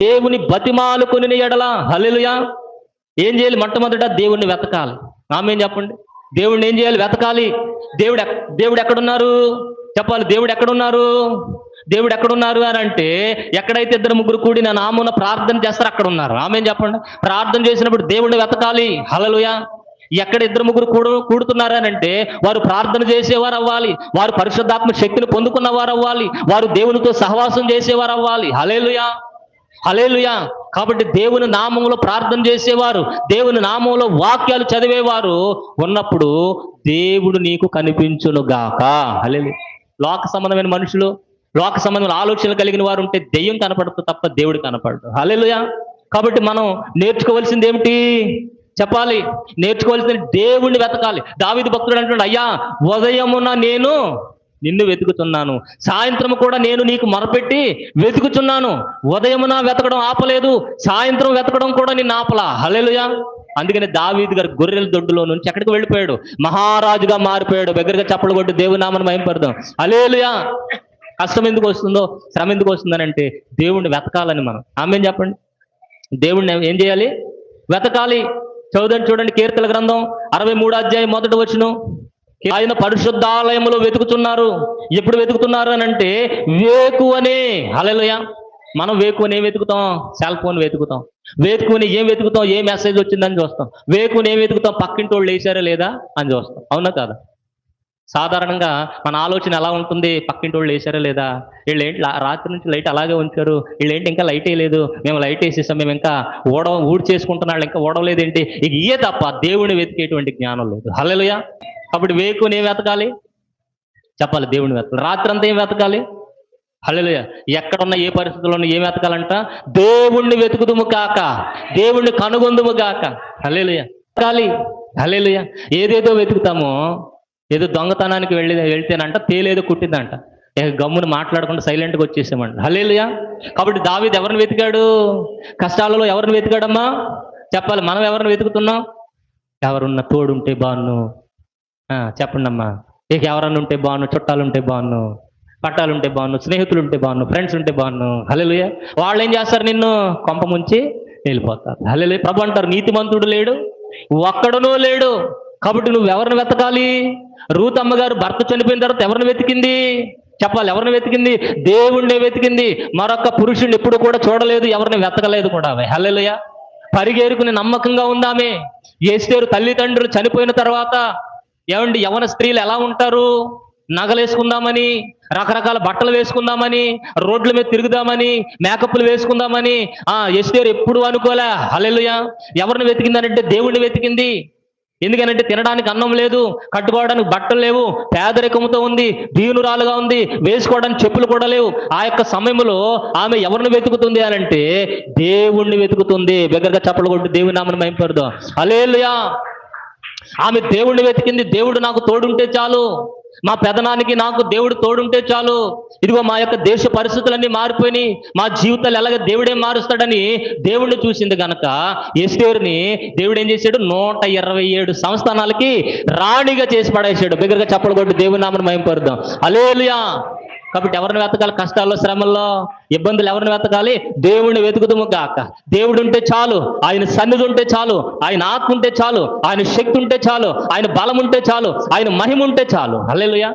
దేవుని బతిమాలుకొని ఎడల హల్లెలూయా ఏం చేయాలి? మొట్టమొదట దేవుణ్ణి వెతకాలి. ఆమేన్ చెప్పండి. దేవుణ్ణి ఏం చేయాలి? వెతకాలి. దేవుడు ఎక్కడున్నారు చెప్పాలి. దేవుడు ఎక్కడున్నారు? దేవుడు ఎక్కడున్నారు అని అంటే, ఎక్కడైతే ఇద్దరు ముగ్గురు కూడి నా నామమున ప్రార్థన చేస్తారో అక్కడ ఉన్నారు. ఆమేన్ చెప్పండి. ప్రార్థన చేసినప్పుడు దేవుణ్ణి వెతకాలి. హల్లెలూయా. ఎక్కడ ఇద్దరు ముగ్గురు కూడుతున్నారు అని అంటే, వారు ప్రార్థన చేసేవారు అవ్వాలి, వారు పరిశుద్ధాత్మ శక్తిని పొందుకున్నవారు అవ్వాలి, వారు దేవునితో సహవాసం చేసేవారు అవ్వాలి. హల్లెలూయా, హల్లెలూయా. కాబట్టి దేవుని నామములో ప్రార్థన చేసేవారు, దేవుని నామంలో వాక్యాలు చదివేవారు ఉన్నప్పుడు దేవుడు నీకు కనిపించును గాక. హల్లెలూయా. లోక సంబంధమైన మనుషులు, లోక సంబంధమైన ఆలోచనలు కలిగిన వారు ఉంటే దెయ్యం కనపడుతుంది తప్ప దేవుడు కనపడదు. హల్లెలూయా. కాబట్టి మనం నేర్చుకోవాల్సింది ఏమిటి చెప్పాలి? నేర్చుకోవాల్సింది దేవుణ్ణి వెతకాలి. దావీదు భక్తుడు అంటున్నాడు, అయ్యా ఉదయమున నేను నిన్ను వెతుకుతున్నాను, సాయంత్రం కూడా నేను నీకు మొరపెట్టి వెతుకుతున్నాను. ఉదయమున వెతకడం ఆపలేదు, సాయంత్రం వెతకడం కూడా నిన్ను ఆపలా. హల్లెలూయా. అందుకని దావీదు గారు గొర్రెల దొడ్డులో నుంచి ఎక్కడికి వెళ్ళిపోయాడు? మహారాజుగా మారిపోయాడు. దగ్గరగా చప్పలు కొట్టి దేవుని నామమును మహిమపడదాం. హల్లెలూయా. కష్టం ఎందుకు వస్తుందో, శ్రమ ఎందుకు వస్తుందని అంటే దేవుణ్ణి వెతకాలని మనం. ఆమేన్ చెప్పండి. దేవుణ్ణి ఏం చేయాలి? వెతకాలి. చూడండి కీర్తన గ్రంథం 63వ అధ్యాయం 1వ వచనం. ఆయన పరిశుద్ధాలయములో వెతుకుతున్నారు. ఎప్పుడు వెతుకుతున్నారు అని అంటే వేకువనే. హల్లెలూయా. మనం వేకువని ఏం వెతుకుతాం? Cell phone వెతుకుతాం. వేకువని ఏం వెతుకుతాం? ఏ మెసేజ్ వచ్చిందని చూస్తాం. వేకువని ఏం వెతుకుతాం? పక్కింటి వాళ్ళు లేచారా లేదా అని చూస్తాం. అవునా కాదా? సాధారణంగా మన ఆలోచన ఎలా ఉంటుంది? పక్కింటి వాళ్ళు వేసారా లేదా, వీళ్ళు ఏంటి రాత్రి నుంచి లైట్ అలాగే ఉంచారు, వీళ్ళు ఏంటి ఇంకా లైట్ వేయలేదు, మేము లైట్ వేసేసాం, మేము ఇంకా ఊడి చేసుకుంటున్నాళ్ళు ఇంకా ఓడవలేదేంటి, ఇక ఇయే తప్ప దేవుని వెతికేటువంటి జ్ఞానం లేదు. హల్లెలూయా. కాబట్టి వేకుని ఏం వెతకాలి చెప్పాలి? దేవుని వెతకాలి. రాత్రి అంతా ఏం వెతకాలి? హల్లెలూయా. ఎక్కడున్నా ఏ పరిస్థితుల్లో ఏం వెతకాలంట? దేవుణ్ణి వెతుకుదుము కాక, దేవుణ్ణి కనుగొందుము కాక. హల్లెలూయా. వెతకాలి. హల్లెలూయా. ఏదేదో వెతుకుతామో, ఏదో దొంగతనానికి వెళ్తేనంట తేలేదో కుట్టిందంట, గమ్మును మాట్లాడకుండా సైలెంట్గా వచ్చేసామంట. హల్లెలూయా. కాబట్టి దావీదు ఎవరిని వెతికాడు? కష్టాలలో ఎవరిని వెతికాడమ్మా చెప్పాలి? మనం ఎవరిని వెతుకుతున్నాం? ఎవరున్న తోడుంటే బాను చెప్పండి అమ్మా. ఇక ఎవరన్నా ఉంటే బాను, చుట్టాలుంటే బాను, పట్టాలుంటే బాను, స్నేహితులుంటే బాను, ఫ్రెండ్స్ ఉంటే బాను. హల్లెలూయా. వాళ్ళు ఏం చేస్తారు? నిన్ను కొంప ముంచి వెళ్ళిపోతారు. హల్లెలూయా. ప్రభు అంటారు, నీతిమంతుడు లేడు, ఒక్కడునూ లేడు. కాబట్టి నువ్వు ఎవరిని వెతకాలి? రూత్ అమ్మగారు భర్త చనిపోయిన తర్వాత ఎవరిని వెతికింది చెప్పాలి? ఎవరిని వెతికింది? దేవుణ్ణి వెతికింది. మరొక పురుషుడిని ఎప్పుడు కూడా చూడలేదు, ఎవరిని వెతకలేదు కూడా. హల్లెలూయా. పరిగేరుకుని నమ్మకంగా ఉందామే. ఎస్తేరు తల్లిదండ్రులు చనిపోయిన తర్వాత ఏమండి యవన స్త్రీలు ఎలా ఉంటారు? నగలేసుకుందామని, రకరకాల బట్టలు వేసుకుందామని, రోడ్ల మీద తిరుగుదామని, మేకప్లు వేసుకుందామని ఎస్తేరు ఎప్పుడు అనుకోలే. హల్లెలూయా. ఎవరిని వెతికిందనంటే దేవుణ్ణి వెతికింది. ఎందుకనంటే తినడానికి అన్నం లేదు, కట్టుకోవడానికి బట్టలు లేవు, పేదరికంతో ఉంది, దీనురాలుగా ఉంది, వేసుకోవడానికి చెప్పులు కూడా లేవు. ఆ యొక్క సమయంలో ఆమె ఎవరిని వెతుకుతుంది అని అంటే దేవుణ్ణి వెతుకుతుంది. దగ్గరగా చప్పలు కొట్టి దేవుని నామమును మహిమపడదాం. హల్లెలూయా. ఆమె దేవుణ్ణి వెతికింది. దేవుడు నాకు తోడుంటే చాలు, మా పెదనానికి నాకు దేవుడు తోడుంటే చాలు, ఇదిగో మా యొక్క దేశ పరిస్థితులన్నీ మారిపోయినాయి, మా జీవితాలు ఎలాగ దేవుడే మారుస్తాడని దేవుణ్ణి చూసింది కనుక ఎస్తేరుని దేవుడు ఏం చేశాడు? 127 సంస్థానాలకి రాణిగా చేసి పడేసాడు. బిగ్గరగా చప్పలు కొట్టి దేవుని నామమును మహిమపడదాం. హల్లెలూయా. కాబట్టి ఎవరిని వెతకాలి? కష్టాల్లో, శ్రమల్లో, ఇబ్బందులు ఎవరిని వెతకాలి? దేవుణ్ణి వెతుకుదుము గాక. దేవుడు ఉంటే చాలు, ఆయన సన్నిధి ఉంటే చాలు, ఆయన ఆత్మ ఉంటే చాలు, ఆయన శక్తి ఉంటే చాలు, ఆయన బలం ఉంటే చాలు, ఆయన మహిమ ఉంటే చాలు. హల్లెలూయా.